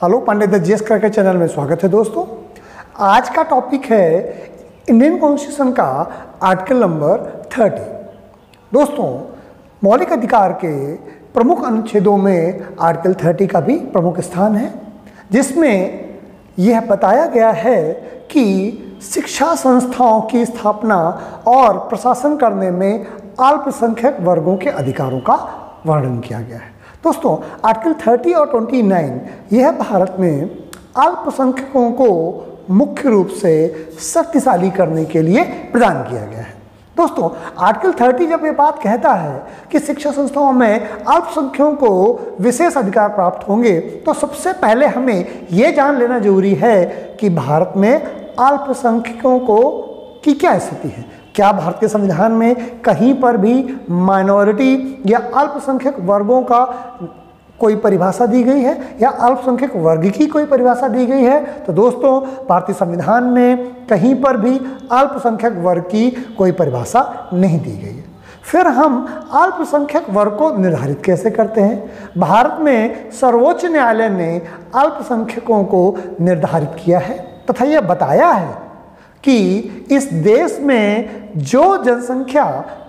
Hello, पंडित GS के channel में स्वागत है दोस्तों। आज का टॉपिक है इंडियन कॉन्स्टिट्यूशन का आर्टिकल नंबर 30। दोस्तों, मौलिक अधिकार के प्रमुख अनुच्छेदों में आर्टिकल 30 का भी प्रमुख स्थान है, जिसमें यह बताया गया है कि शिक्षा संस्थाओं की स्थापना और प्रशासन करने में अल्पसंख्यक वर्गों के अधिकारों का वर्णन किया गया है। दोस्तों, आर्टिकल 30 और 29 यह भारत में अल्पसंख्यकों को मुख्य रूप से शक्तिशाली करने के लिए प्रदान किया गया है। दोस्तों, आर्टिकल 30 जब ये बात कहता है कि शिक्षा संस्थाओं में अल्पसंख्यकों को विशेष अधिकार प्राप्त होंगे, तो सबसे पहले हमें ये जान लेना जरूरी है कि भारत में अल्पसंख्यकों की क्या स्थिति है। क्या भारत के संविधान में कहीं पर भी माइनॉरिटी या अल्पसंख्यक वर्गों का कोई परिभाषा दी गई है या अल्पसंख्यक वर्ग की कोई परिभाषा दी गई है? तो दोस्तों, भारतीय संविधान में कहीं पर भी अल्पसंख्यक वर्ग की कोई परिभाषा नहीं दी गई है। फिर हम अल्पसंख्यक वर्ग को निर्धारित कैसे करते हैं? भारत में सर्वोच्च न्यायालय ने अल्पसंख्यकों को निर्धारित किया है तथा यह बताया है कि इस देश में जो जनसंख्या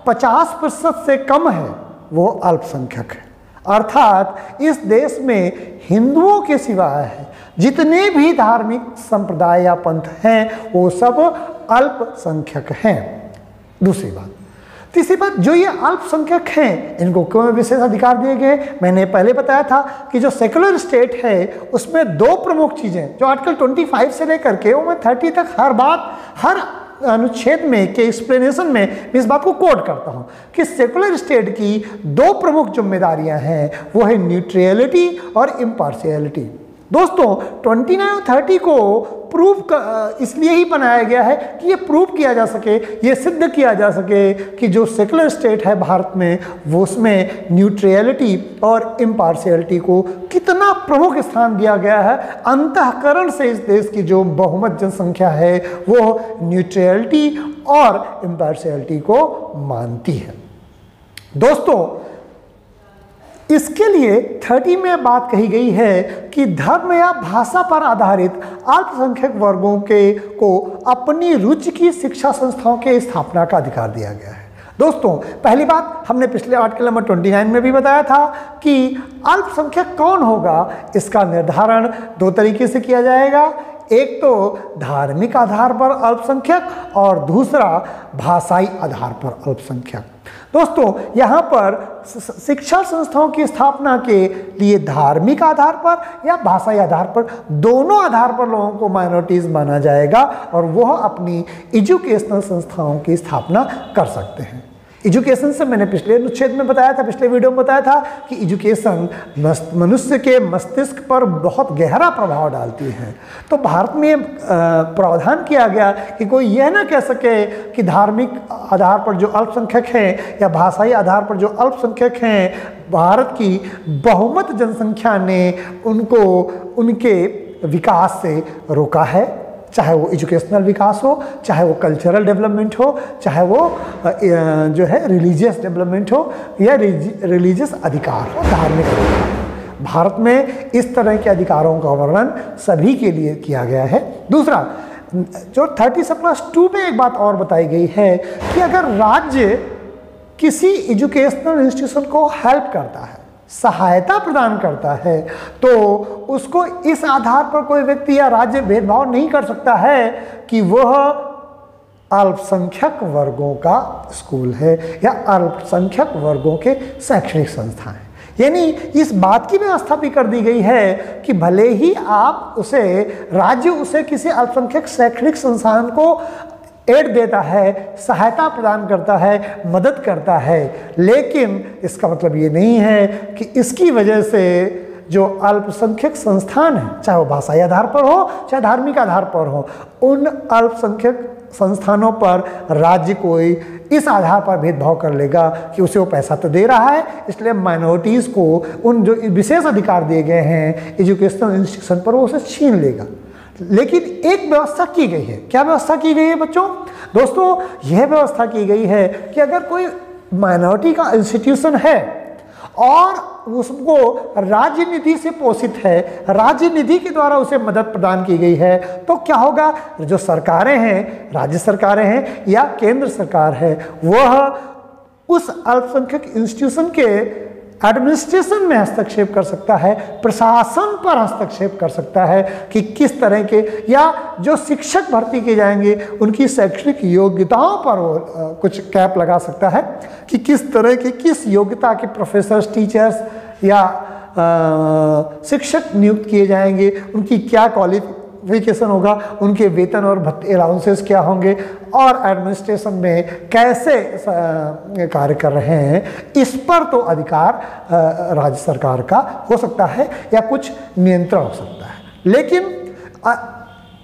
50% से कम है वो अल्पसंख्यक है। अर्थात इस देश में हिंदुओं के सिवाय जितने भी धार्मिक संप्रदाय या पंथ हैं वो सब अल्पसंख्यक हैं। दूसरी बात, तीसरी बात, जो ये अल्पसंख्यक हैं इनको क्यों विशेष अधिकार दिए गए? मैंने पहले बताया था कि जो सेकुलर स्टेट है उसमें दो प्रमुख चीज़ें जो आर्टिकल 25 से लेकर के वो मैं 30 तक हर बात हर अनुच्छेद में के एक्सप्लेनेशन में मैं इस बात को कोट करता हूं कि सेकुलर स्टेट की दो प्रमुख जिम्मेदारियां हैं, वो है न्यूट्रलिटी और इम्पार्शियलिटी। दोस्तों, 29 और 30 को प्रूव इसलिए ही बनाया गया है कि ये प्रूव किया जा सके, ये सिद्ध किया जा सके कि जो सेकुलर स्टेट है भारत में वो उसमें न्यूट्रलिटी और इम्पार्शियलिटी को कितना प्रमुख स्थान दिया गया है। अंतःकरण से इस देश की जो बहुमत जनसंख्या है वो न्यूट्रलिटी और इम्पार्शियलिटी को मानती है। दोस्तों, इसके लिए 30 में बात कही गई है कि धर्म या भाषा पर आधारित अल्पसंख्यक वर्गों को अपनी रुचि की शिक्षा संस्थाओं के स्थापना का अधिकार दिया गया है। दोस्तों, पहली बात हमने पिछले आर्टिकल नंबर 29 में भी बताया था कि अल्पसंख्यक कौन होगा, इसका निर्धारण दो तरीके से किया जाएगा। एक तो धार्मिक आधार पर अल्पसंख्यक और दूसरा भाषाई आधार पर अल्पसंख्यक। दोस्तों, यहाँ पर शिक्षा संस्थाओं की स्थापना के लिए धार्मिक आधार पर या भाषाई आधार पर, दोनों आधार पर लोगों को माइनॉरिटीज माना जाएगा और वह अपनी एजुकेशनल संस्थाओं की स्थापना कर सकते हैं। एजुकेशन से मैंने पिछले अनुच्छेद में बताया था, पिछले वीडियो में बताया था कि एजुकेशन मनुष्य के मस्तिष्क पर बहुत गहरा प्रभाव डालती है। तो भारत में प्रावधान किया गया कि कोई यह ना कह सके कि धार्मिक आधार पर जो अल्पसंख्यक हैं या भाषाई आधार पर जो अल्पसंख्यक हैं, भारत की बहुमत जनसंख्या ने उनको उनके विकास से रोका है। चाहे वो एजुकेशनल विकास हो, चाहे वो कल्चरल डेवलपमेंट हो, चाहे वो जो है रिलीजियस डेवलपमेंट हो या रिलीजियस अधिकार हो, धार्मिक अधिकार। भारत में इस तरह के अधिकारों का वर्णन सभी के लिए किया गया है। दूसरा, जो 30+2 में एक बात और बताई गई है कि अगर राज्य किसी एजुकेशनल इंस्टीट्यूशन को हेल्प करता है, सहायता प्रदान करता है, तो उसको इस आधार पर कोई व्यक्ति या राज्य भेदभाव नहीं कर सकता है कि वह अल्पसंख्यक वर्गों का स्कूल है या अल्पसंख्यक वर्गों के शैक्षणिक संस्थान है। यानी इस बात की व्यवस्था भी कर दी गई है कि भले ही आप राज्य उसे किसी अल्पसंख्यक शैक्षणिक संस्थान को एड देता है, सहायता प्रदान करता है, मदद करता है, लेकिन इसका मतलब ये नहीं है कि इसकी वजह से जो अल्पसंख्यक संस्थान है, चाहे वो भाषाई आधार पर हो चाहे धार्मिक आधार पर हो, उन अल्पसंख्यक संस्थानों पर राज्य कोई इस आधार पर भेदभाव कर लेगा कि उसे वो पैसा तो दे रहा है, इसलिए माइनॉरिटीज़ को उन जो विशेष अधिकार दिए गए हैं एजुकेशनल इंस्टीट्यूशन पर वो उसे छीन लेगा। लेकिन एक व्यवस्था की गई है। क्या व्यवस्था की गई है बच्चों? दोस्तों, यह व्यवस्था की गई है कि अगर कोई माइनॉरिटी का इंस्टीट्यूशन है और उसको राज्य निधि से पोषित है, राज्य निधि के द्वारा उसे मदद प्रदान की गई है, तो क्या होगा, जो सरकारें हैं, राज्य सरकारें हैं या केंद्र सरकार है, वह उस अल्पसंख्यक इंस्टीट्यूशन के एडमिनिस्ट्रेशन में हस्तक्षेप कर सकता है, प्रशासन पर हस्तक्षेप कर सकता है कि किस तरह के, या जो शिक्षक भर्ती किए जाएंगे उनकी शैक्षणिक योग्यताओं पर वो कुछ कैप लगा सकता है कि किस तरह के, किस योग्यता के प्रोफेसर्स, टीचर्स या शिक्षक नियुक्त किए जाएंगे, उनकी क्या क्वालिफिकेशन होगा, उनके वेतन और भत्ते अलाउंसेस क्या होंगे और एडमिनिस्ट्रेशन में कैसे कार्य कर रहे हैं, इस पर तो अधिकार राज्य सरकार का हो सकता है या कुछ नियंत्रण हो सकता है। लेकिन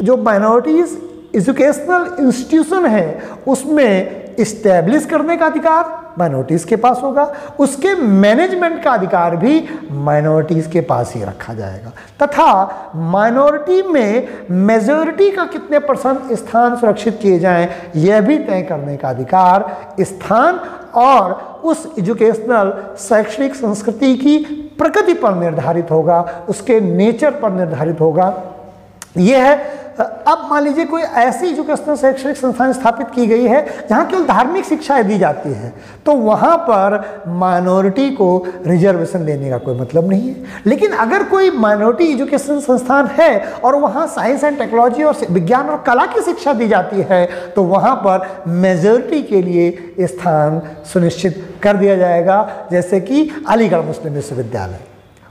जो माइनॉरिटीज एजुकेशनल इंस्टीट्यूशन है उसमें इस्टेब्लिश करने का अधिकार माइनॉरिटीज़ के पास होगा, उसके मैनेजमेंट का अधिकार भी माइनॉरिटीज़ के पास ही रखा जाएगा, तथा माइनॉरिटी में मेजॉरिटी का कितने % स्थान सुरक्षित किए जाएं यह भी तय करने का अधिकार स्थान और उस एजुकेशनल शैक्षणिक संस्कृति की प्रकृति पर निर्धारित होगा, उसके नेचर पर निर्धारित होगा। यह है, अब मान लीजिए कोई ऐसी एजुकेशनल शैक्षणिक संस्थान स्थापित की गई है जहाँ केवल धार्मिक शिक्षाएं दी जाती है, तो वहाँ पर माइनॉरिटी को रिजर्वेशन देने का कोई मतलब नहीं है। लेकिन अगर कोई माइनॉरिटी एजुकेशन संस्थान है और वहाँ साइंस एंड टेक्नोलॉजी और विज्ञान और कला की शिक्षा दी जाती है, तो वहाँ पर मेजॉरिटी के लिए स्थान सुनिश्चित कर दिया जाएगा। जैसे कि अलीगढ़ मुस्लिम विश्वविद्यालय,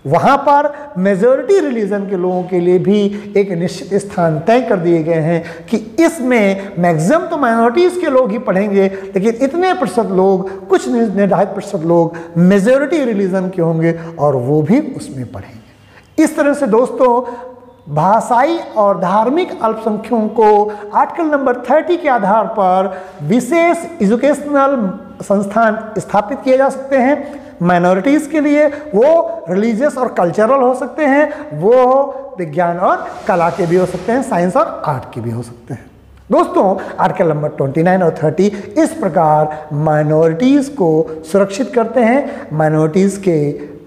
वहाँ पर मेजॉरिटी रिलीजन के लोगों के लिए भी एक निश्चित स्थान तय कर दिए गए हैं कि इसमें मैक्सिमम तो माइनॉरिटीज़ के लोग ही पढ़ेंगे, लेकिन इतने % लोग, कुछ निर्धारित % लोग मेजॉरिटी रिलीजन के होंगे और वो भी उसमें पढ़ेंगे। इस तरह से दोस्तों, भाषाई और धार्मिक अल्पसंख्यकों को आर्टिकल नंबर 30 के आधार पर विशेष एजुकेशनल संस्थान स्थापित किए जा सकते हैं। माइनॉरिटीज़ के लिए वो रिलीजियस और कल्चरल हो सकते हैं, वो विज्ञान और कला के भी हो सकते हैं, साइंस और आर्ट के भी हो सकते हैं। दोस्तों, आर्टिकल नंबर 29 और 30 इस प्रकार माइनॉरिटीज़ को सुरक्षित करते हैं, माइनॉरिटीज़ के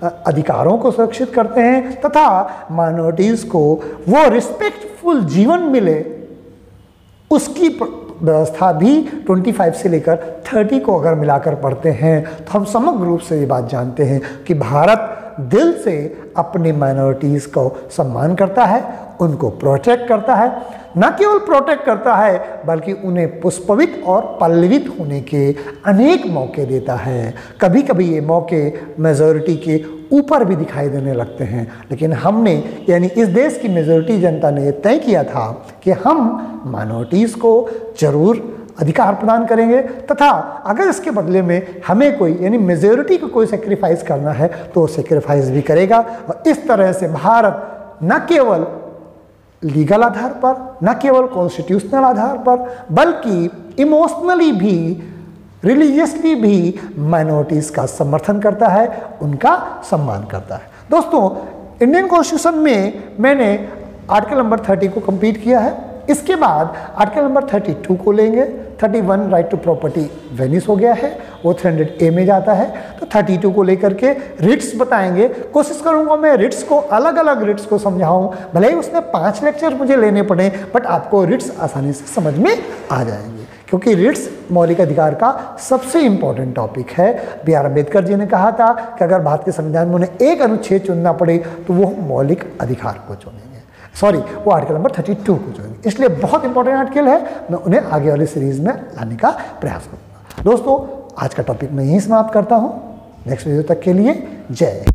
अधिकारों को सुरक्षित करते हैं तथा माइनॉरिटीज़ को वो रिस्पेक्टफुल जीवन मिले, उसकी व्यवस्था भी 25 से लेकर 30 को अगर मिलाकर पढ़ते हैं तो हम समग्र रूप से ये बात जानते हैं कि भारत दिल से अपनी माइनॉरिटीज़ को सम्मान करता है, उनको प्रोटेक्ट करता है, न केवल प्रोटेक्ट करता है बल्कि उन्हें पुष्पित और पल्लवित होने के अनेक मौके देता है। कभी कभी ये मौके मेजॉरिटी के ऊपर भी दिखाई देने लगते हैं, लेकिन हमने, यानी इस देश की मेजॉरिटी जनता ने तय किया था कि हम माइनॉरिटीज़ को जरूर अधिकार प्रदान करेंगे तथा अगर इसके बदले में हमें कोई, यानी मेजॉरिटी को कोई सेक्रीफाइस करना है तो सेक्रीफाइस भी करेगा। और इस तरह से भारत न केवल लीगल आधार पर, न केवल कॉन्स्टिट्यूशनल आधार पर, बल्कि इमोशनली भी, रिलीजियसली भी माइनॉरिटीज़ का समर्थन करता है, उनका सम्मान करता है। दोस्तों, इंडियन कॉन्स्टिट्यूशन में मैंने आर्टिकल नंबर 30 को कंप्लीट किया है। इसके बाद आर्टिकल नंबर 32 को लेंगे। 31 राइट टू प्रॉपर्टी वेनिस हो गया है, वो 300A में जाता है। तो 32 को लेकर के रिट्स बताएंगे। कोशिश करूंगा मैं रिट्स को, अलग अलग रिट्स को समझाऊं, भले ही उसमें 5 लेक्चर मुझे लेने पड़े, बट आपको रिट्स आसानी से समझ में आ जाएंगे, क्योंकि रिट्स मौलिक अधिकार का सबसे इंपॉर्टेंट टॉपिक है। B.R. अम्बेडकर जी ने कहा था कि अगर भारत के संविधान में उन्हें एक अनुच्छेद चुनना पड़े तो वो मौलिक अधिकार को चुनेंगे, सॉरी, वो आर्टिकल नंबर 32 को चुनेंगे। इसलिए बहुत इंपॉर्टेंट आर्टिकल है, मैं उन्हें आगे वाली सीरीज में लाने का प्रयास करूँगा। दोस्तों, आज का टॉपिक मैं यहीं समाप्त करता हूँ। नेक्स्ट वीडियो तक के लिए जय हिंद।